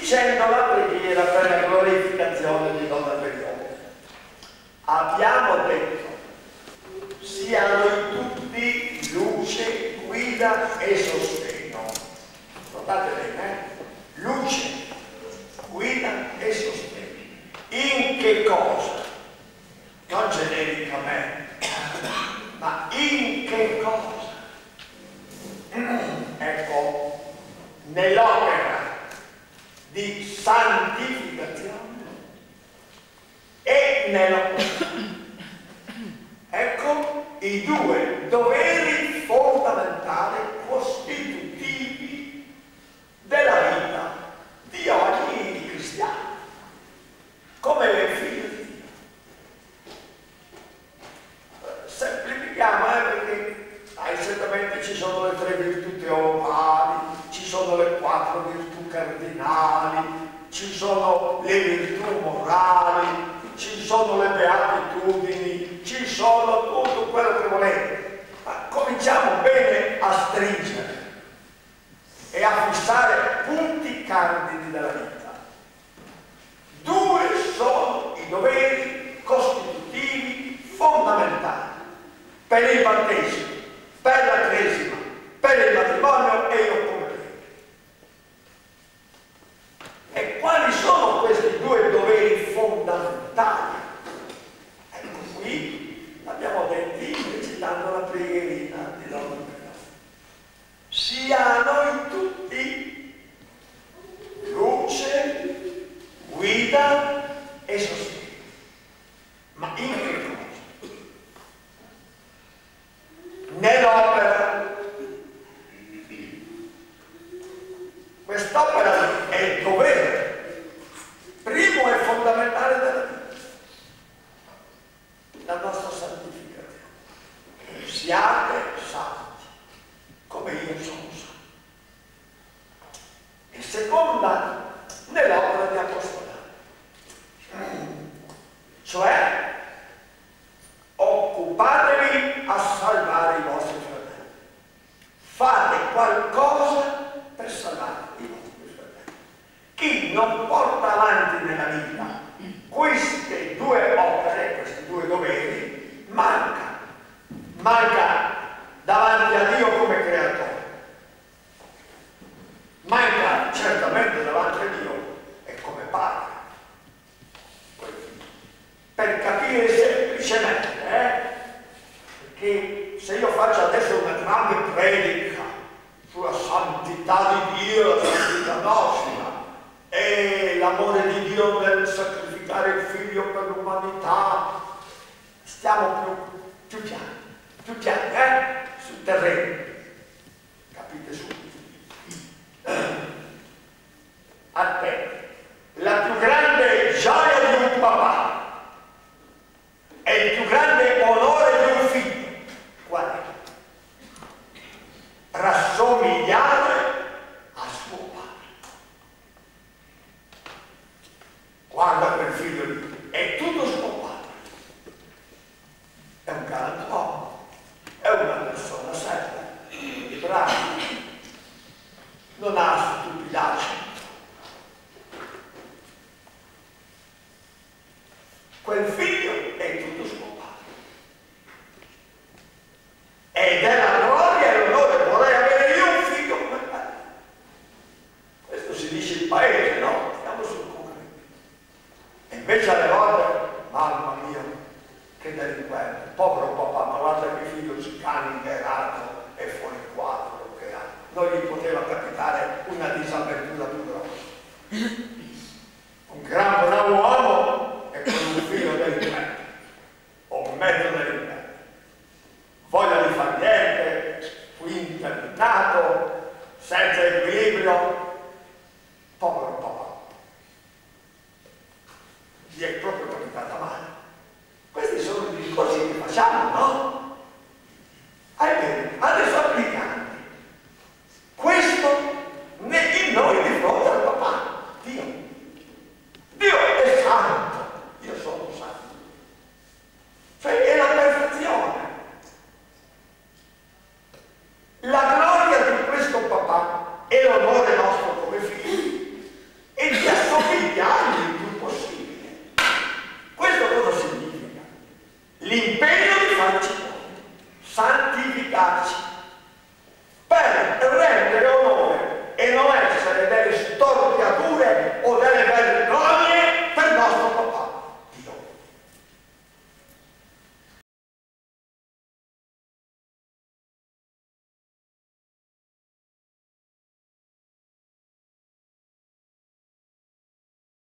dicendo la preghiera per la glorificazione di Donna Bellione. Abbiamo detto, siano in tutti luce, guida e sostegno. Notate bene, luce, guida e sostegno. In che cosa? Non genericamente, ma in che cosa? Ecco, nell'opera di santificazione e nell'opera. Ecco i due doveri fondamentali costitutivi della vita di ogni cristiano, come le figlie di Dio. Semplifichiamo, perché certamente ci sono le 3 virtù teologali, ci sono le 4 virtù cardinali, ci sono le virtù morali, ci sono le beatitudini, ci sono tutto quello che volete. Ma cominciamo bene a stringere e a fissare punti cardini della vita. 2 sono i doveri costitutivi fondamentali per il battesimo, per la cresima, per il matrimonio e io come prego. E quali sono questi 2 doveri fondamentali? Ecco qui, l'abbiamo detti recitando la preghierina di Donna Bellione. Siano in tutti luce, guida e sostegno. Ma in che cosa? Nell'opera. Quest'opera è il dovere primo e fondamentale della vita, la nostra santificazione. Siate santi come io sono santo. E seconda, nell'opera di apostolato, cioè occupatevi a salvare i vostri fratelli, fate qualcosa per salvare i vostri fratelli. Chi non porta avanti nella vita queste 2 opere, questi 2 doveri, manca davanti a Dio come creatore, manca certamente davanti a Dio e come padre. Per capire semplicemente, perché se io faccio adesso una grande predica sulla santità di Dio, la santità nostra e l'amore di Dio nel sacrificare il figlio per l'umanità, stiamo più piani, sul terreno, capite subito. A te, la più grande gioia di un papà è il più grande onore di un figlio. Qual è? Rassomigliare a suo padre. Guarda quel figlio lì, è tutto suo padre. È un galantuomo, è una persona seria, brava, non ha stupidaggini. Quel figlio è tutto suo padre. Ed è la gloria e l'onore. Vorrei avere io un figlio come me. Questo si dice il paese, no? Stiamo sul concreto. E invece alle volte, mamma mia, che delinquente, povero papà, ma guarda che figlio scangherato e fuori quadro che ha. Non gli poteva capitare una disavventura più grossa. Un gran bravo uomo e con un figlio delinquente, o un mezzo delinquente. Voglia di far niente, interminato, senza equilibrio. Povero papà. Gli è proprio capitata male. Questi sono i discorsi che facciamo